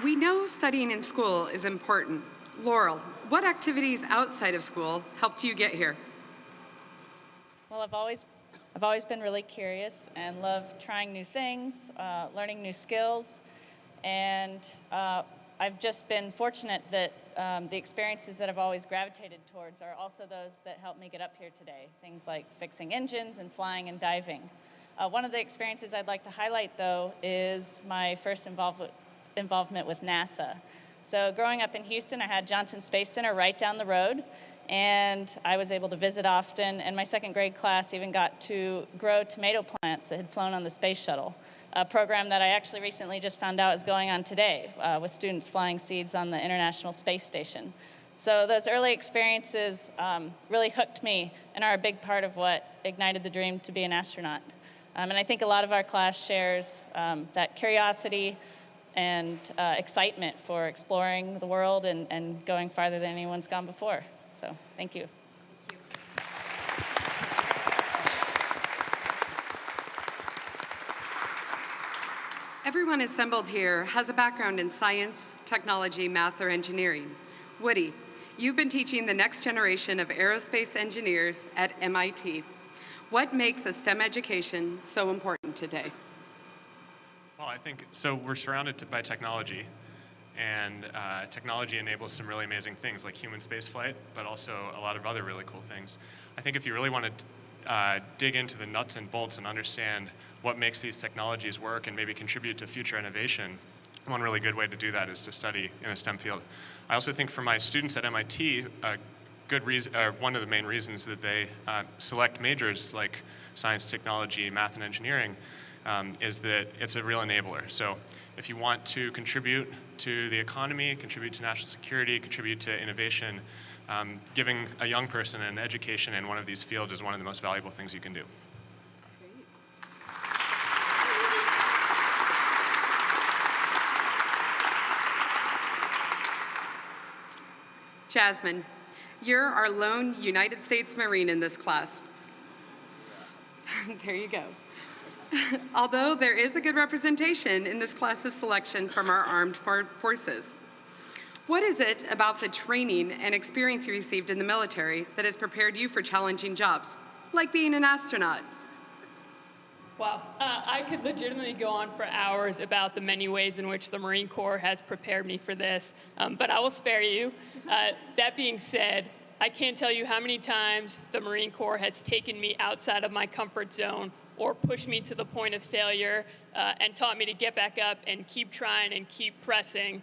We know studying in school is important. Laurel, what activities outside of school helped you get here? Well, I've always been really curious and love trying new things, learning new skills, and I've just been fortunate that the experiences that I've always gravitated towards are also those that helped me get up here today, things like fixing engines and flying and diving. One of the experiences I'd like to highlight, though, is my first involvement with NASA. So growing up in Houston, I had Johnson Space Center right down the road, and I was able to visit often, and my second grade class even got to grow tomato plants that had flown on the space shuttle, a program that I actually recently just found out is going on today with students flying seeds on the International Space Station. So those early experiences really hooked me and are a big part of what ignited the dream to be an astronaut. And I think a lot of our class shares that curiosity and excitement for exploring the world and going farther than anyone's gone before. So thank you. Everyone assembled here has a background in science, technology, math, or engineering. Woody, you've been teaching the next generation of aerospace engineers at MIT. What makes a STEM education so important today? Well, I think, so we're surrounded by technology, and technology enables some really amazing things like human spaceflight, but also a lot of other really cool things. I think if you really want to dig into the nuts and bolts and understand what makes these technologies work and maybe contribute to future innovation, one really good way to do that is to study in a STEM field. I also think for my students at MIT, one of the main reasons that they select majors like science, technology, math, and engineering is that it's a real enabler. So if you want to contribute to the economy, contribute to national security, contribute to innovation, giving a young person an education in one of these fields is one of the most valuable things you can do. Jasmine, you're our lone United States Marine in this class. There you go. Although there is a good representation in this class's selection from our armed forces. What is it about the training and experience you received in the military that has prepared you for challenging jobs, like being an astronaut? Wow, I could legitimately go on for hours about the many ways in which the Marine Corps has prepared me for this, but I will spare you. That being said, I can't tell you how many times the Marine Corps has taken me outside of my comfort zone or pushed me to the point of failure and taught me to get back up and keep trying and keep pressing.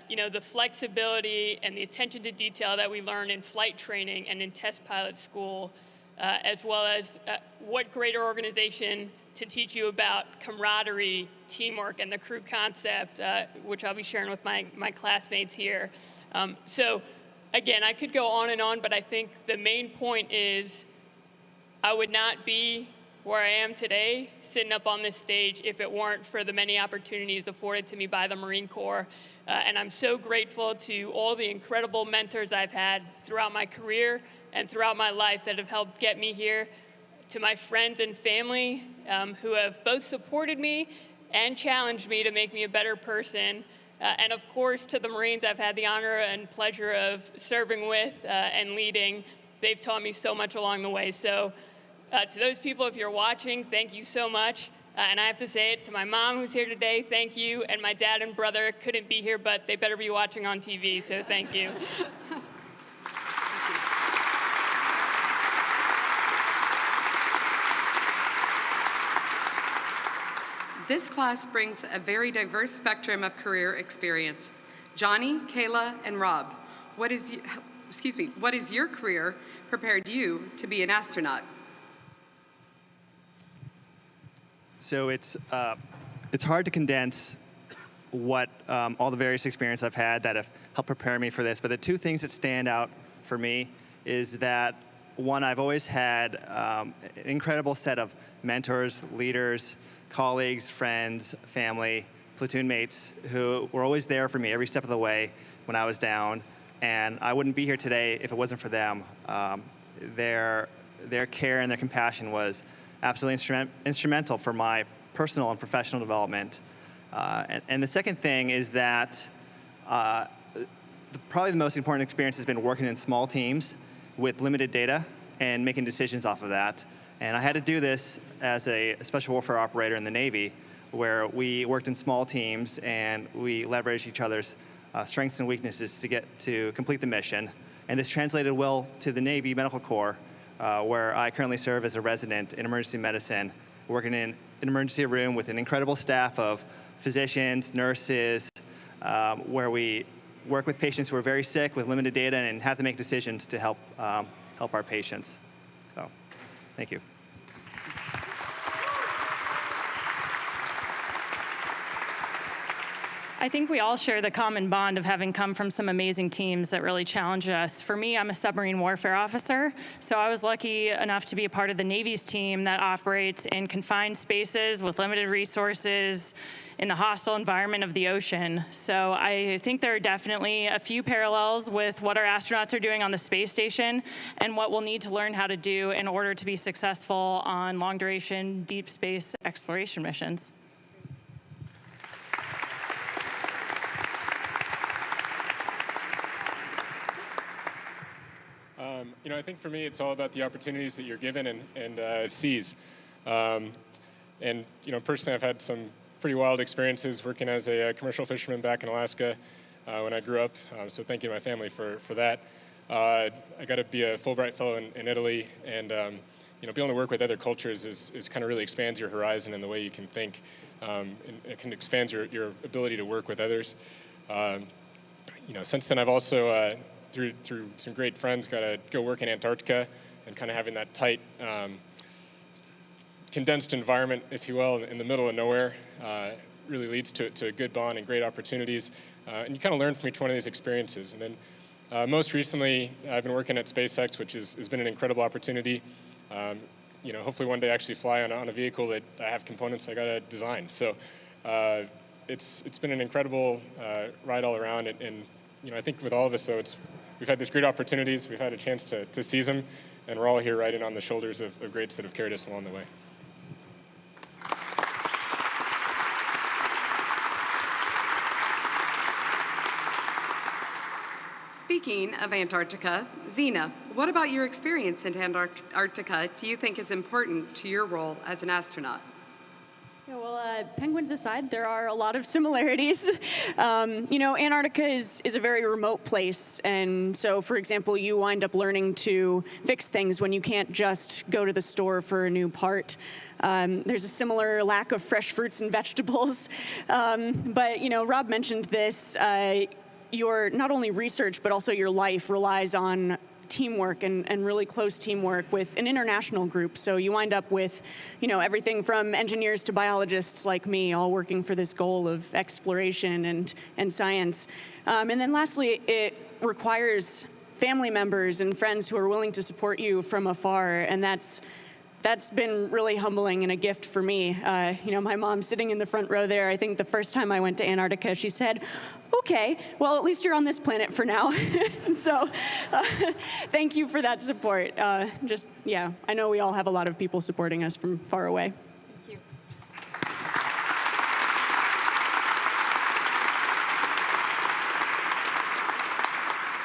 You know, the flexibility and the attention to detail that we learn in flight training and in test pilot school, as well as what greater organization to teach you about camaraderie, teamwork, and the crew concept, which I'll be sharing with my classmates here. So again, I could go on and on, but I think the main point is I would not be where I am today, sitting up on this stage, if it weren't for the many opportunities afforded to me by the Marine Corps. And I'm so grateful to all the incredible mentors I've had throughout my career and throughout my life that have helped get me here, to my friends and family who have both supported me and challenged me to make me a better person. And of course, to the Marines I've had the honor and pleasure of serving with and leading. They've taught me so much along the way. So to those people, if you're watching, thank you so much. And I have to say it to my mom who's here today, thank you. And my dad and brother couldn't be here, but they better be watching on TV, so thank you. This class brings a very diverse spectrum of career experience. Johnny, Kayla, and Rob, what is your career prepared you to be an astronaut? So it's hard to condense what all the various experiences I've had that have helped prepare me for this, but the two things that stand out for me is that, one, I've always had an incredible set of mentors, leaders, colleagues, friends, family, platoon mates who were always there for me every step of the way when I was down, and I wouldn't be here today if it wasn't for them. Their care and their compassion was absolutely instrumental for my personal and professional development. And the second thing is that probably the most important experience has been working in small teams with limited data and making decisions off of that. And I had to do this as a special warfare operator in the Navy, where we worked in small teams and we leveraged each other's strengths and weaknesses to complete the mission. And this translated well to the Navy Medical Corps, where I currently serve as a resident in emergency medicine, working in an emergency room with an incredible staff of physicians, nurses, where we work with patients who are very sick with limited data and have to make decisions to help our patients. So, thank you. I think we all share the common bond of having come from some amazing teams that really challenge us. For me, I'm a submarine warfare officer, so I was lucky enough to be a part of the Navy's team that operates in confined spaces with limited resources in the hostile environment of the ocean. So I think there are definitely a few parallels with what our astronauts are doing on the space station and what we'll need to learn how to do in order to be successful on long-duration deep space exploration missions. You know, I think for me, it's all about the opportunities that you're given and seize. And, you know, personally, I've had some pretty wild experiences working as a commercial fisherman back in Alaska when I grew up. So thank you to my family for that. I got to be a Fulbright Fellow in Italy, and, you know, being able to work with other cultures is kind of really expands your horizon and the way you can think. And it can expand your ability to work with others. You know, since then, I've also through some great friends, got to go work in Antarctica, and kind of having that tight, condensed environment, if you will, in the middle of nowhere, really leads to a good bond and great opportunities. And you kind of learn from each one of these experiences. And then most recently, I've been working at SpaceX, which has been an incredible opportunity. You know, hopefully one day actually fly on a vehicle that I have components I got to design. So it's been an incredible ride all around. And you know, I think with all of us, though, we've had these great opportunities, we've had a chance to seize them, and we're all here riding on the shoulders of greats that have carried us along the way. Speaking of Antarctica, Zena, what about your experience in Antarctica do you think is important to your role as an astronaut? Yeah, well, penguins aside, there are a lot of similarities. You know, Antarctica is a very remote place, and so, for example, you wind up learning to fix things when you can't just go to the store for a new part. There's a similar lack of fresh fruits and vegetables. But, you know, Rob mentioned this. Your not only research, but also your life relies on teamwork and really close teamwork with an international group. So you wind up with, you know, everything from engineers to biologists like me, all working for this goal of exploration and science. And then lastly, it requires family members and friends who are willing to support you from afar, and that's been really humbling and a gift for me. You know, my mom sitting in the front row there, I think the first time I went to Antarctica, she said, "Okay, well, at least you're on this planet for now." So thank you for that support. Yeah, I know we all have a lot of people supporting us from far away. Thank you.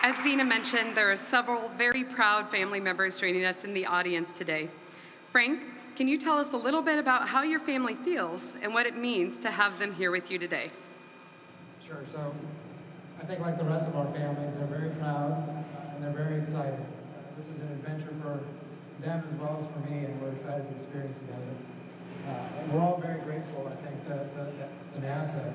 As Zena mentioned, there are several very proud family members joining us in the audience today. Frank, can you tell us a little bit about how your family feels and what it means to have them here with you today? Sure. So I think like the rest of our families, they're very proud and they're very excited. This is an adventure for them as well as for me, and we're excited to experience together. We're all very grateful, I think, to NASA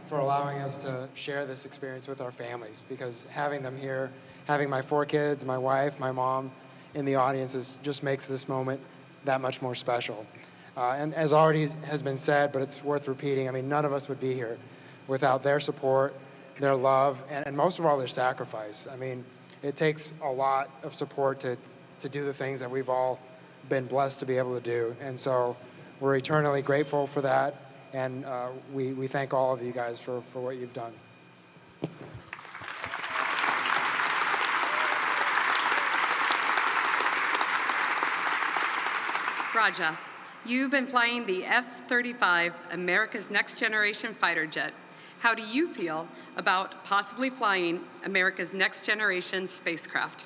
for allowing us to share this experience with our families, because having them here, having my 4 kids, my wife, my mom in the audience just makes this moment that much more special. And as already has been said, but it's worth repeating, I mean, none of us would be here without their support, their love, and most of all, their sacrifice. I mean, it takes a lot of support to do the things that we've all been blessed to be able to do. And so we're eternally grateful for that, and we thank all of you guys for what you've done. Raja, you've been flying the F-35, America's next generation fighter jet. How do you feel about possibly flying America's next generation spacecraft?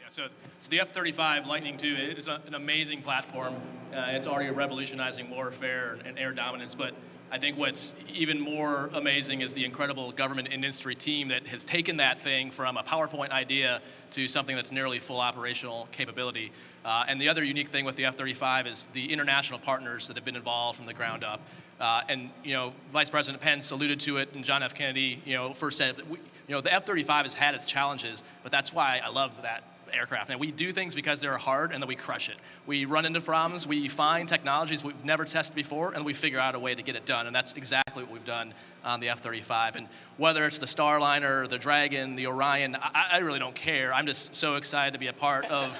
Yeah, so the F-35 Lightning II, it is an amazing platform. It's already revolutionizing warfare and air dominance, but I think what's even more amazing is the incredible government industry team that has taken that thing from a PowerPoint idea to something that's nearly full operational capability. And the other unique thing with the F-35 is the international partners that have been involved from the ground up. And, you know, Vice President Pence alluded to it, and John F. Kennedy, you know, first said, you know, the F-35 has had its challenges, but that's why I love that aircraft. And we do things because they're hard, and then we crush it. We run into problems, we find technologies we've never tested before, and we figure out a way to get it done. And that's exactly what we've done on the F-35. And whether it's the Starliner, the Dragon, the Orion, I really don't care. I'm just so excited to be a part of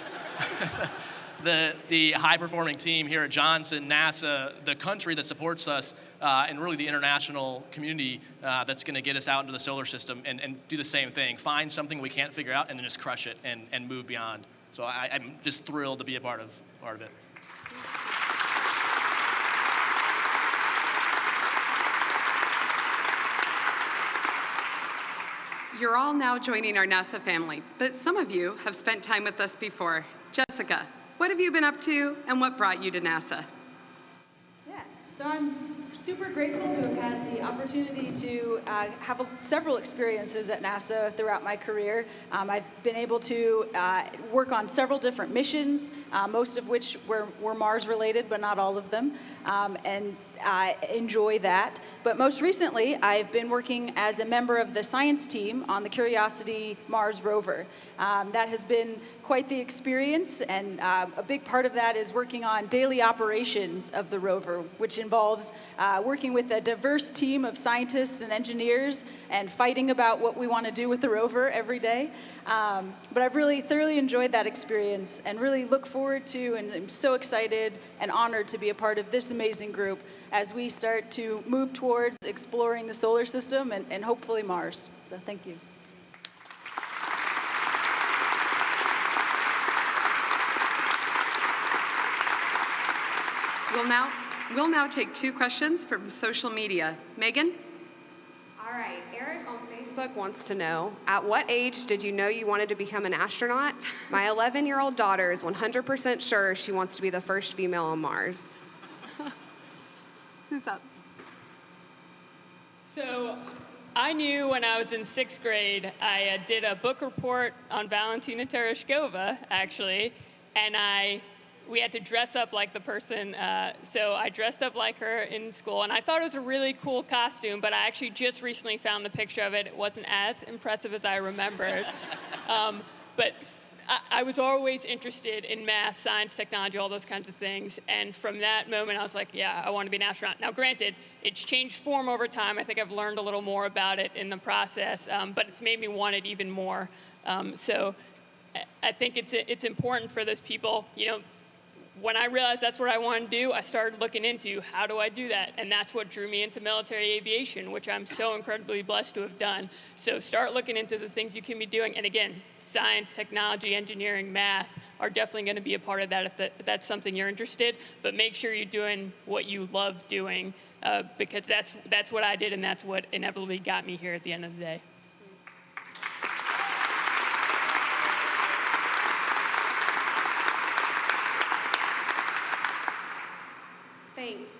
the high-performing team here at Johnson, NASA, the country that supports us, and really the international community that's going to get us out into the solar system and do the same thing. Find something we can't figure out and then just crush it and move beyond. So I'm just thrilled to be a part of it. You're all now joining our NASA family, but some of you have spent time with us before. Jessica, what have you been up to and what brought you to NASA? Yes, so I'm super grateful to have had the opportunity to have several experiences at NASA throughout my career. I've been able to work on several different missions, most of which were Mars related, but not all of them, and I enjoy that. But most recently, I've been working as a member of the science team on the Curiosity Mars rover. That has been quite the experience, and a big part of that is working on daily operations of the rover, which involves working with a diverse team of scientists and engineers and fighting about what we want to do with the rover every day. But I've really thoroughly enjoyed that experience and really look forward to, and I'm so excited and honored to be a part of this amazing group as we start to move towards exploring the solar system and hopefully Mars. So thank you. We'll now take 2 questions from social media. Megan? All right, Eric on Facebook wants to know, at what age did you know you wanted to become an astronaut? My 11-year-old daughter is 100% sure she wants to be the first female on Mars. Who's up? So I knew when I was in 6th grade, I did a book report on Valentina Tereshkova, actually, and we had to dress up like the person, so I dressed up like her in school, and I thought it was a really cool costume, but I actually just recently found the picture of it. It wasn't as impressive as I remembered. But I was always interested in math, science, technology, all those kinds of things, and from that moment, I was like, yeah, I want to be an astronaut. Now, granted, it's changed form over time. I think I've learned a little more about it in the process, but it's made me want it even more. So I think it's important for those people, when I realized that's what I wanted to do, I started looking into how do I do that? And that's what drew me into military aviation, which I'm so incredibly blessed to have done. So start looking into the things you can be doing. And again, science, technology, engineering, math are definitely going to be a part of that if that's something you're interested. But make sure you're doing what you love doing because that's what I did, and that's what inevitably got me here at the end of the day. Thanks.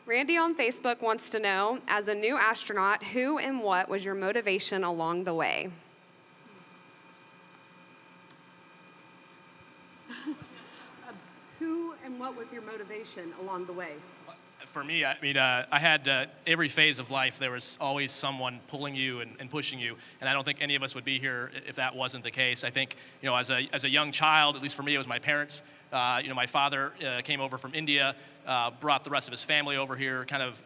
Randy on Facebook wants to know, as a new astronaut, who and what was your motivation along the way? Who and what was your motivation along the way? For me, I had every phase of life, there was always someone pulling you and pushing you, and I don't think any of us would be here if that wasn't the case. I think, as a young child, at least for me, it was my parents. My father came over from India, brought the rest of his family over here, kind of,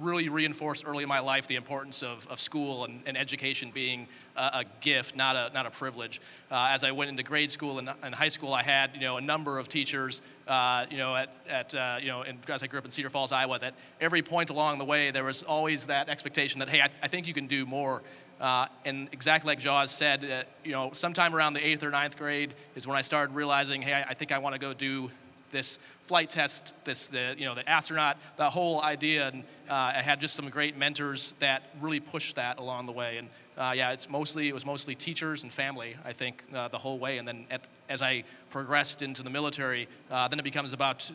really reinforced early in my life the importance of school and education being a gift, not a privilege. As I went into grade school and high school, I had, a number of teachers, and as I grew up in Cedar Falls, Iowa, that every point along the way, there was always that expectation that, hey, I think you can do more. And exactly like Jaws said, sometime around the 8th or 9th grade is when I started realizing, hey, I think I want to go do this flight test, the astronaut, the whole idea. And I had just some great mentors that really pushed that along the way. And it was mostly teachers and family, I think, the whole way. And then as I progressed into the military, then it becomes about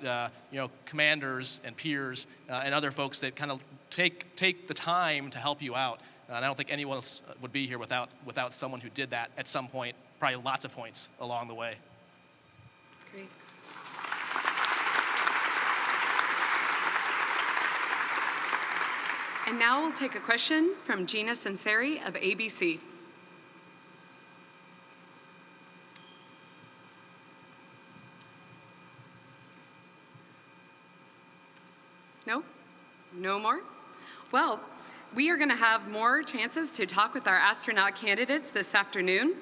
commanders and peers and other folks that kind of take the time to help you out. And I don't think anyone else would be here without someone who did that at some point, probably lots of points along the way. Great. And now we'll take a question from Gina Senseri of ABC. No more? Well, we are going to have more chances to talk with our astronaut candidates this afternoon.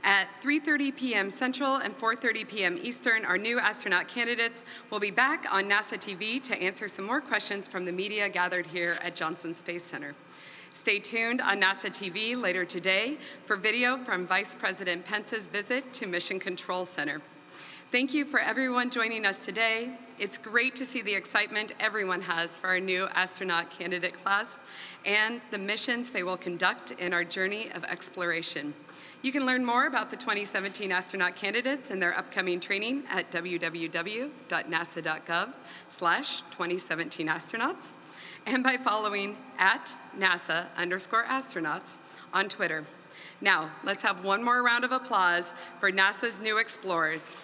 At 3:30 p.m. Central and 4:30 p.m. Eastern, our new astronaut candidates will be back on NASA TV to answer some more questions from the media gathered here at Johnson Space Center. Stay tuned on NASA TV later today for video from Vice President Pence's visit to Mission Control Center. Thank you for everyone joining us today. It's great to see the excitement everyone has for our new astronaut candidate class and the missions they will conduct in our journey of exploration. You can learn more about the 2017 astronaut candidates and their upcoming training at www.nasa.gov/2017astronauts and by following @NASA_astronauts on Twitter. Now, let's have one more round of applause for NASA's new explorers.